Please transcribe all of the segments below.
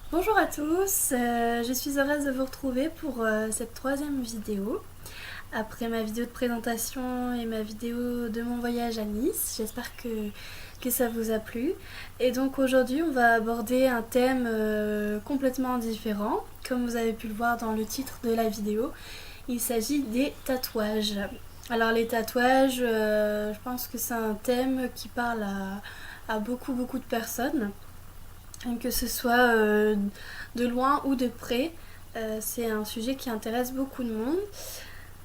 Bonjour à tous, je suis heureuse de vous retrouver pour cette troisième vidéo. Après ma vidéo de présentation et ma vidéo de mon voyage à Nice, j'espère que ça vous a plu. Et donc aujourd'hui on va aborder un thème complètement différent, comme vous avez pu le voir dans le titre de la vidéo. Il s'agit des tatouages. Alors les tatouages, je pense que c'est un thème qui parle à beaucoup de personnes, que ce soit de loin ou de près. C'est un sujet qui intéresse beaucoup de monde.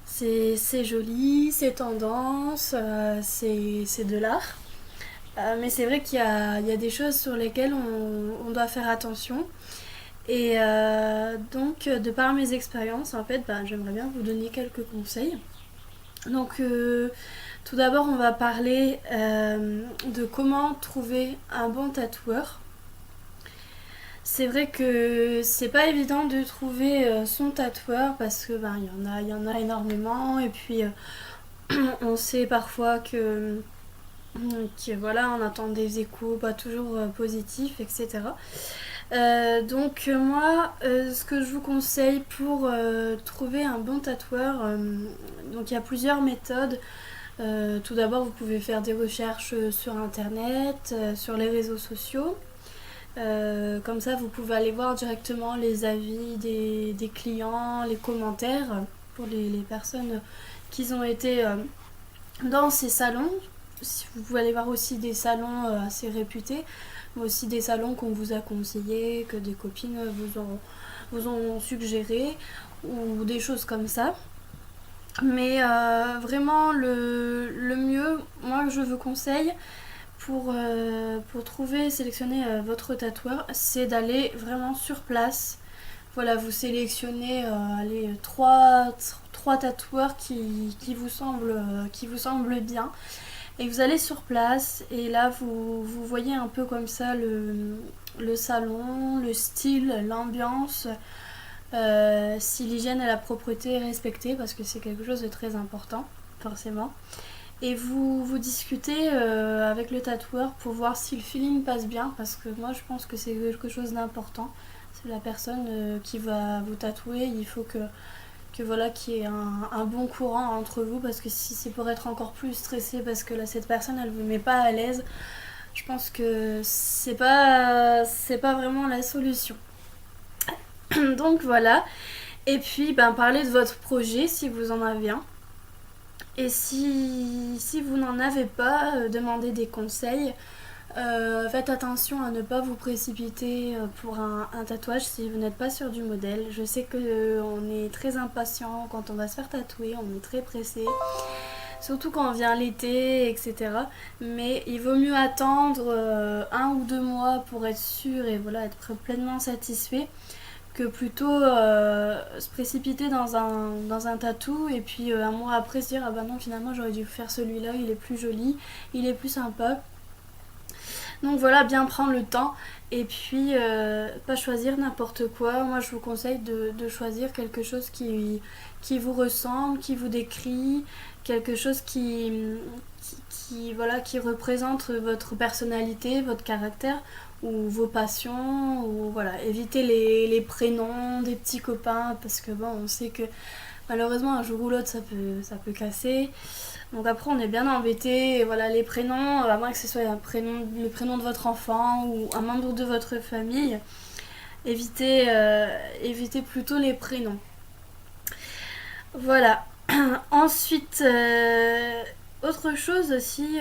C'est joli, c'est tendance, c'est de l'art. Mais c'est vrai qu'il y a des choses sur lesquelles on doit faire attention. Et donc, de par mes expériences, en fait, j'aimerais bien vous donner quelques conseils. Donc, tout d'abord, on va parler de comment trouver un bon tatoueur. C'est vrai que c'est pas évident de trouver son tatoueur parce que il y en a énormément et puis on sait parfois que voilà, on attend des échos pas toujours positifs, etc. Moi, ce que je vous conseille pour trouver un bon tatoueur, donc il y a plusieurs méthodes. Tout d'abord, vous pouvez faire des recherches sur internet, sur les réseaux sociaux. Comme ça, vous pouvez aller voir directement les avis des clients, les commentaires pour les personnes qui ont été dans ces salons. Vous pouvez aller voir aussi des salons assez réputés, mais aussi des salons qu'on vous a conseillés, que des copines vous ont suggéré, ou des choses comme ça. Mais vraiment, le mieux, moi je vous conseille, pour trouver, sélectionner votre tatoueur, c'est d'aller vraiment sur place. Voilà, vous sélectionnez trois tatoueurs qui vous semblent bien. Et vous allez sur place et là vous voyez un peu comme ça le salon, le style, l'ambiance, si l'hygiène et la propreté est respectée parce que c'est quelque chose de très important, forcément. Et vous discutez avec le tatoueur pour voir si le feeling passe bien, parce que moi je pense que c'est quelque chose d'important. C'est la personne qui va vous tatouer, il faut que voilà, qu'il y ait un bon courant entre vous, parce que si c'est pour être encore plus stressé parce que là cette personne elle vous met pas à l'aise, je pense que c'est pas vraiment la solution. Donc voilà. Et puis parlez de votre projet si vous en avez un. Et si vous n'en avez pas, demandez des conseils. Faites attention à ne pas vous précipiter pour un tatouage si vous n'êtes pas sûr du modèle. Je sais que on est très impatient quand on va se faire tatouer, on est très pressé, surtout quand vient l'été, etc. Mais il vaut mieux attendre 1 ou 2 mois pour être sûr et voilà, être pleinement satisfait, que plutôt se précipiter dans un tatou et puis un mois après se dire ah bah non, finalement j'aurais dû faire celui-là, il est plus joli, il est plus sympa. Donc voilà, bien prendre le temps et puis pas choisir n'importe quoi. Moi je vous conseille de choisir quelque chose qui vous ressemble, qui vous décrit, quelque chose voilà, qui représente votre personnalité, votre caractère ou vos passions. Ou voilà, évitez les prénoms des petits copains parce que bon, on sait que malheureusement un jour ou l'autre ça peut casser. Donc après on est bien embêté, et voilà, les prénoms, à moins que ce soit le prénom de votre enfant ou un membre de votre famille, évitez plutôt les prénoms. Voilà. Ensuite, autre chose aussi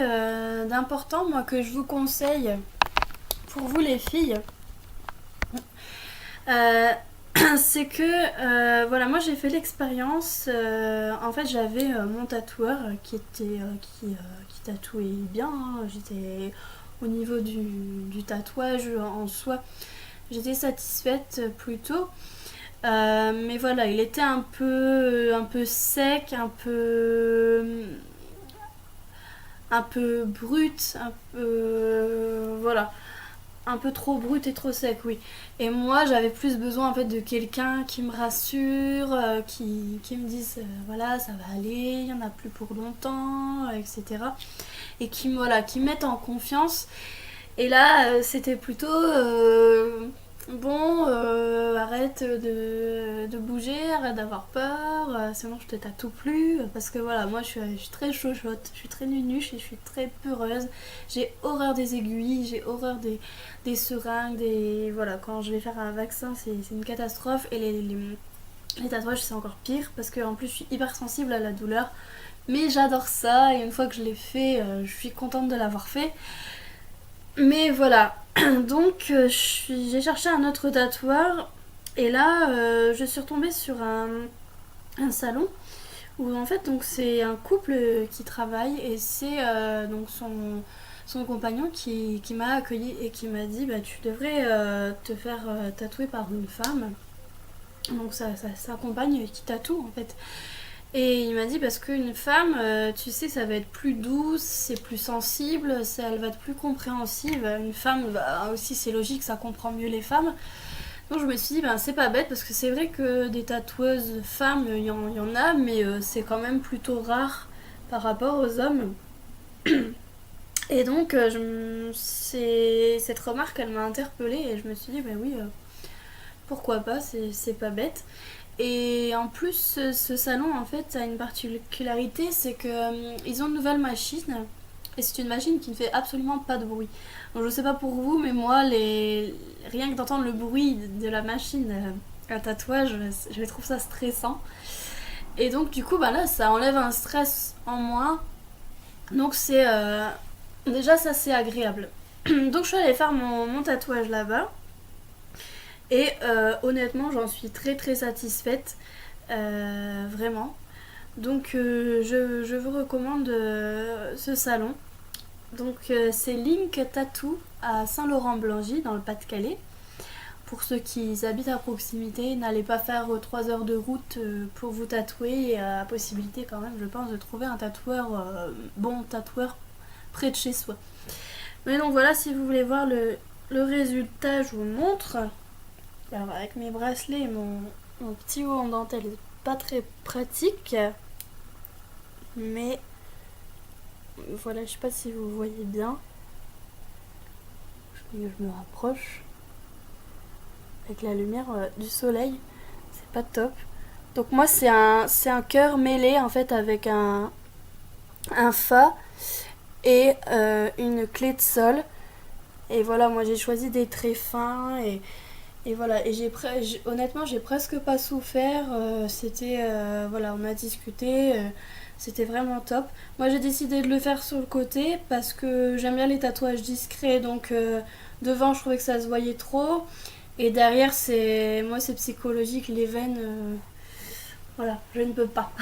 d'important, moi que je vous conseille pour vous les filles, euh, c'est que voilà, moi j'ai fait l'expérience. En fait, j'avais mon tatoueur qui tatouait bien, hein. J'étais au niveau du tatouage en soi, j'étais satisfaite plutôt. Mais voilà, il était un peu sec, un peu brut, un peu voilà, un peu trop brut et trop sec, oui. Et moi, j'avais plus besoin en fait de quelqu'un qui me rassure, qui me dise voilà, ça va aller, il y en a plus pour longtemps, etc. Et qui me mette en confiance. Et là, c'était plutôt bon, arrête de bouger, arrête d'avoir peur, sinon je te tatoue plus. Parce que voilà, moi je suis très chochotte, je suis très nunuche et je suis très peureuse. J'ai horreur des aiguilles, j'ai horreur des seringues, voilà, quand je vais faire un vaccin, c'est une catastrophe. Et les tatouages, c'est encore pire parce que en plus, je suis hyper sensible à la douleur. Mais j'adore ça et une fois que je l'ai fait, je suis contente de l'avoir fait. Mais voilà, donc j'ai cherché un autre tatoueur et là je suis retombée sur un salon où en fait donc c'est un couple qui travaille et c'est donc son compagnon qui m'a accueilli et qui m'a dit bah tu devrais te faire tatouer par une femme. Donc sa compagne qui tatoue en fait. Et il m'a dit parce qu'une femme, tu sais, ça va être plus douce, c'est plus sensible, elle va être plus compréhensive. Une femme, bah, aussi c'est logique, ça comprend mieux les femmes. Donc je me suis dit, ben, c'est pas bête parce que c'est vrai que des tatoueuses femmes, il y en a, mais c'est quand même plutôt rare par rapport aux hommes. Et donc cette remarque, elle m'a interpellée et je me suis dit, ben oui, pourquoi pas, c'est pas bête. Et en plus, ce salon en fait a une particularité, c'est que ils ont une nouvelle machine et c'est une machine qui ne fait absolument pas de bruit. Donc je sais pas pour vous, mais moi, rien que d'entendre le bruit de la machine à tatouage, je trouve ça stressant. Et donc du coup, bah là, ça enlève un stress en moins. Donc c'est déjà ça c'est agréable. Donc je suis allée faire mon tatouage là-bas. Et honnêtement, j'en suis très très satisfaite. Vraiment. Donc je vous recommande ce salon. Donc c'est Link Tattoo à Saint-Laurent-Blangy dans le Pas-de-Calais. Pour ceux qui habitent à proximité, n'allez pas faire 3 heures de route pour vous tatouer. Il y a la possibilité quand même, je pense, de trouver un tatoueur, bon tatoueur, près de chez soi. Mais donc voilà, si vous voulez voir le résultat, je vous montre. Alors avec mes bracelets et mon petit haut en dentelle, c'est pas très pratique. Mais voilà, je sais pas si vous voyez bien. Je me rapproche. Avec la lumière du soleil, c'est pas top. Donc moi c'est un cœur mêlé en fait avec un fa et une clé de sol. Et voilà, moi j'ai choisi des traits fins et voilà. Et honnêtement j'ai presque pas souffert. C'était voilà, on a discuté. C'était vraiment top. Moi j'ai décidé de le faire sur le côté parce que j'aime bien les tatouages discrets. Donc devant je trouvais que ça se voyait trop. Et derrière moi c'est psychologique, les veines, voilà, je ne peux pas.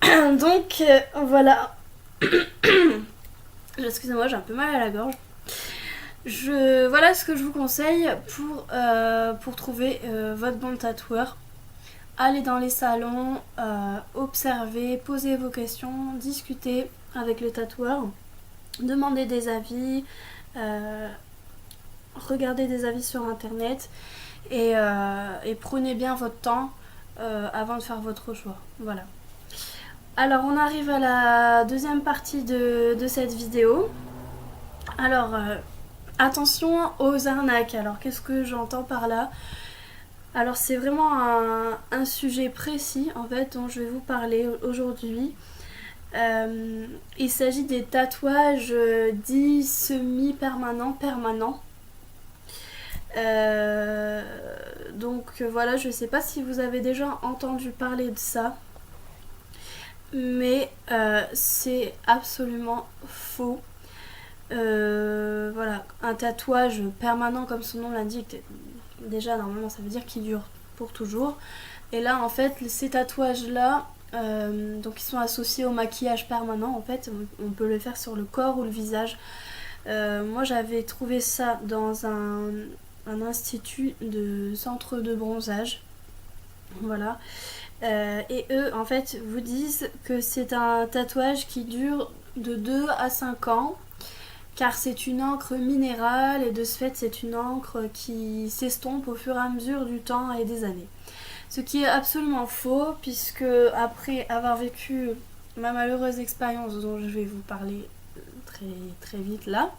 Donc voilà. Excusez-moi, j'ai un peu mal à la gorge. Voilà ce que je vous conseille pour trouver votre bon tatoueur. Allez dans les salons, observez, posez vos questions, discutez avec le tatoueur, demandez des avis, regardez des avis sur internet et prenez bien votre temps avant de faire votre choix. Voilà. Alors on arrive à la deuxième partie de cette vidéo. Alors attention aux arnaques. Alors qu'est-ce que j'entends par là? Alors c'est vraiment un sujet précis en fait dont je vais vous parler aujourd'hui. Il s'agit des tatouages dits semi-permanents, permanents. Donc voilà, je sais pas si vous avez déjà entendu parler de ça, mais c'est absolument faux. Voilà, un tatouage permanent comme son nom l'indique, déjà normalement ça veut dire qu'il dure pour toujours. Et là en fait ces tatouages là, donc ils sont associés au maquillage permanent en fait, on peut le faire sur le corps ou le visage. Moi j'avais trouvé ça dans un institut de centre de bronzage. Voilà. Et eux en fait vous disent que c'est un tatouage qui dure de 2 à 5 ans car c'est une encre minérale et de ce fait c'est une encre qui s'estompe au fur et à mesure du temps et des années. Ce qui est absolument faux puisque après avoir vécu ma malheureuse expérience dont je vais vous parler très très vite là,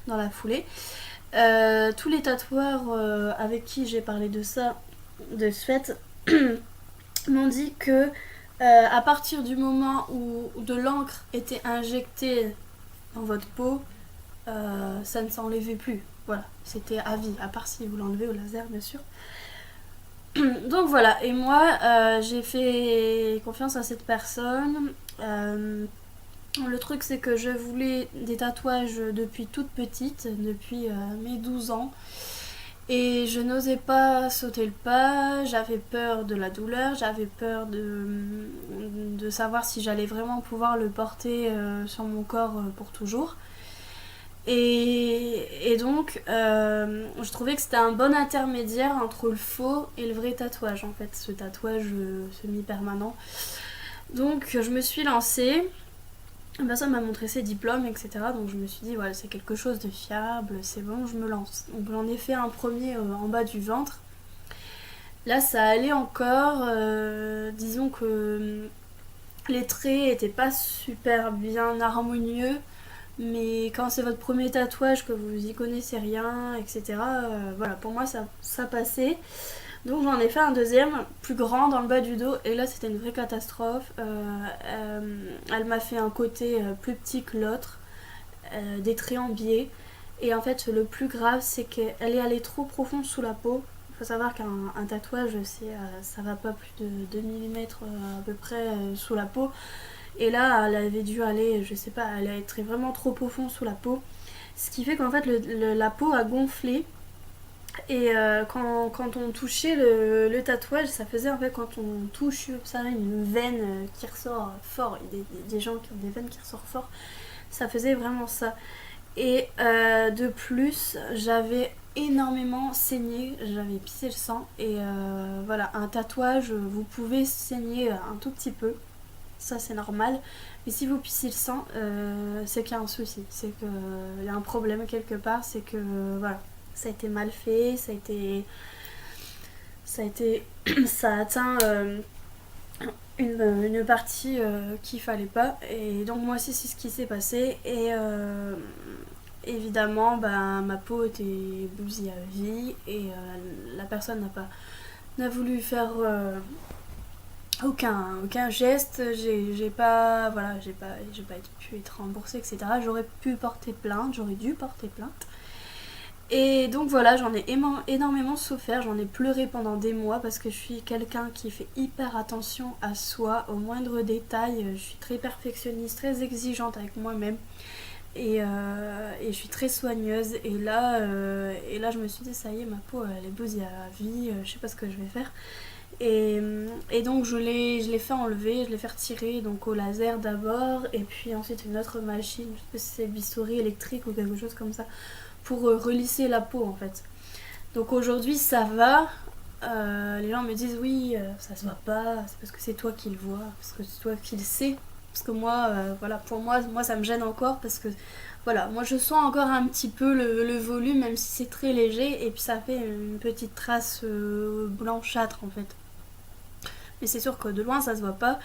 dans la foulée, Tous les tatoueurs avec qui j'ai parlé de ça, de ce fait, m'ont dit que à partir du moment où de l'encre était injectée dans votre peau, ça ne s'enlevait plus. Voilà, c'était à vie, à part si vous l'enlevez au laser, bien sûr. Donc voilà, et moi, j'ai fait confiance à cette personne. Le truc, c'est que je voulais des tatouages depuis toute petite, depuis mes 12 ans. Et je n'osais pas sauter le pas, j'avais peur de la douleur, j'avais peur de savoir si j'allais vraiment pouvoir le porter sur mon corps pour toujours. Et donc, je trouvais que c'était un bon intermédiaire entre le faux et le vrai tatouage, en fait, ce tatouage semi-permanent. Donc, je me suis lancée. La personne m'a montré ses diplômes, etc. Donc, je me suis dit, voilà, c'est quelque chose de fiable, c'est bon, je me lance. Donc, j'en ai fait un premier en bas du ventre. Là, ça allait encore. Disons que les traits étaient pas super bien harmonieux. Mais quand c'est votre premier tatouage, que vous y connaissez rien, etc., voilà, pour moi ça passait. Donc j'en ai fait un deuxième, plus grand dans le bas du dos, et là c'était une vraie catastrophe. Elle m'a fait un côté plus petit que l'autre, des traits en biais. Et en fait, le plus grave, c'est qu'elle est allée trop profond sous la peau. Il faut savoir qu'un tatouage, ça va pas plus de 2 mm à peu près sous la peau. Et là, elle avait dû aller, je sais pas, elle a été vraiment trop profond sous la peau. Ce qui fait qu'en fait, la peau a gonflé. Et quand on touchait le tatouage, ça faisait en fait quand on touche ça, une veine qui ressort fort. Il y a des gens qui ont des veines qui ressortent fort. Ça faisait vraiment ça. Et de plus, j'avais énormément saigné, j'avais pissé le sang. Et voilà, un tatouage, vous pouvez saigner un tout petit peu. Ça c'est normal, mais si vous pissez le sang, c'est qu'il y a un souci, c'est qu'il y a un problème quelque part, c'est que voilà, ça a été mal fait, ça a atteint une partie qu'il fallait pas, et donc moi aussi c'est ce qui s'est passé, et évidemment bah, ma peau était bousillée à vie, et la personne n'a voulu faire aucun geste, j'ai pas pu être remboursée, etc. J'aurais pu porter plainte, j'aurais dû porter plainte. Et donc voilà, j'en ai énormément souffert, j'en ai pleuré pendant des mois parce que je suis quelqu'un qui fait hyper attention à soi, au moindre détail. Je suis très perfectionniste, très exigeante avec moi-même. Et je suis très soigneuse. Et là, je me suis dit, ça y est, ma peau, elle est bousillée à vie, je sais pas ce que je vais faire. Et donc je l'ai fait enlever, je l'ai fait retirer donc au laser d'abord, et puis ensuite une autre machine, je sais pas si c'est bistouri électrique ou quelque chose comme ça, pour relisser la peau en fait. Donc aujourd'hui ça va. Les gens me disent oui, ça se voit pas, c'est parce que c'est toi qui le vois, parce que c'est toi qui le sais. Parce que moi, voilà, pour moi ça me gêne encore parce que voilà, moi je sens encore un petit peu le volume, même si c'est très léger, et puis ça fait une petite trace blanchâtre en fait. Mais c'est sûr que de loin ça se voit pas.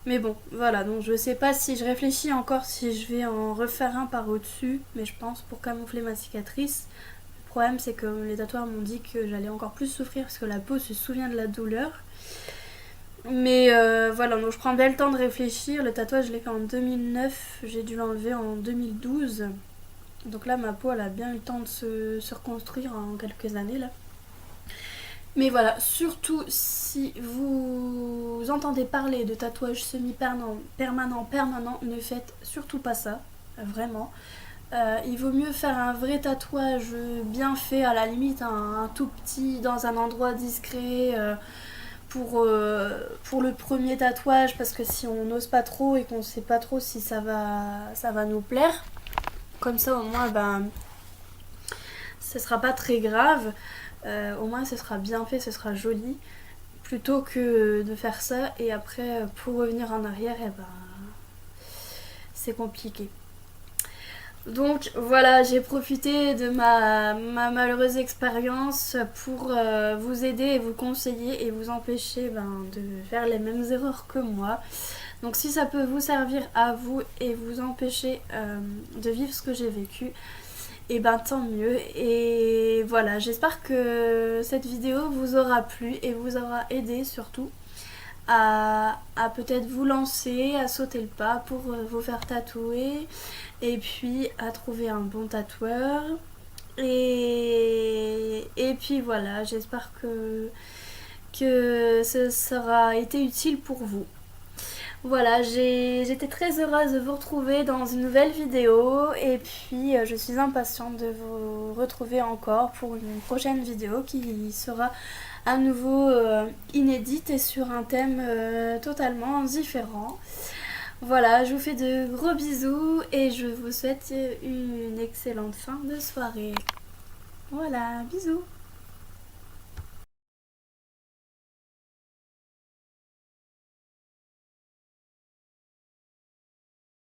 Mais bon, voilà, donc je sais pas si je réfléchis encore si je vais en refaire un par au-dessus, mais je pense pour camoufler ma cicatrice. Le problème c'est que les tatoueurs m'ont dit que j'allais encore plus souffrir parce que la peau se souvient de la douleur. Mais voilà, donc je prends bien le temps de réfléchir. Le tatouage je l'ai fait en 2009, j'ai dû l'enlever en 2012. Donc là ma peau elle a bien eu le temps de se reconstruire en quelques années là. Mais voilà, surtout si vous entendez parler de tatouage permanent, ne faites surtout pas ça, vraiment. Il vaut mieux faire un vrai tatouage bien fait, à la limite un tout petit dans un endroit discret pour le premier tatouage, parce que si on n'ose pas trop et qu'on sait pas trop si ça va nous plaire, comme ça au moins ben, ce sera pas très grave. Au moins ce sera bien fait, ce sera joli, plutôt que de faire ça et après pour revenir en arrière, et ben c'est compliqué. Donc voilà, j'ai profité de ma malheureuse expérience pour vous aider et vous conseiller et vous empêcher de faire les mêmes erreurs que moi. Donc si ça peut vous servir à vous et vous empêcher de vivre ce que j'ai vécu, et ben tant mieux. Et voilà, j'espère que cette vidéo vous aura plu et vous aura aidé surtout à peut-être vous lancer, à sauter le pas pour vous faire tatouer et puis à trouver un bon tatoueur. Et puis voilà, j'espère que ce sera été utile pour vous. Voilà, j'étais très heureuse de vous retrouver dans une nouvelle vidéo et puis je suis impatiente de vous retrouver encore pour une prochaine vidéo qui sera à nouveau inédite et sur un thème totalement différent. Voilà, je vous fais de gros bisous et je vous souhaite une excellente fin de soirée. Voilà, bisous.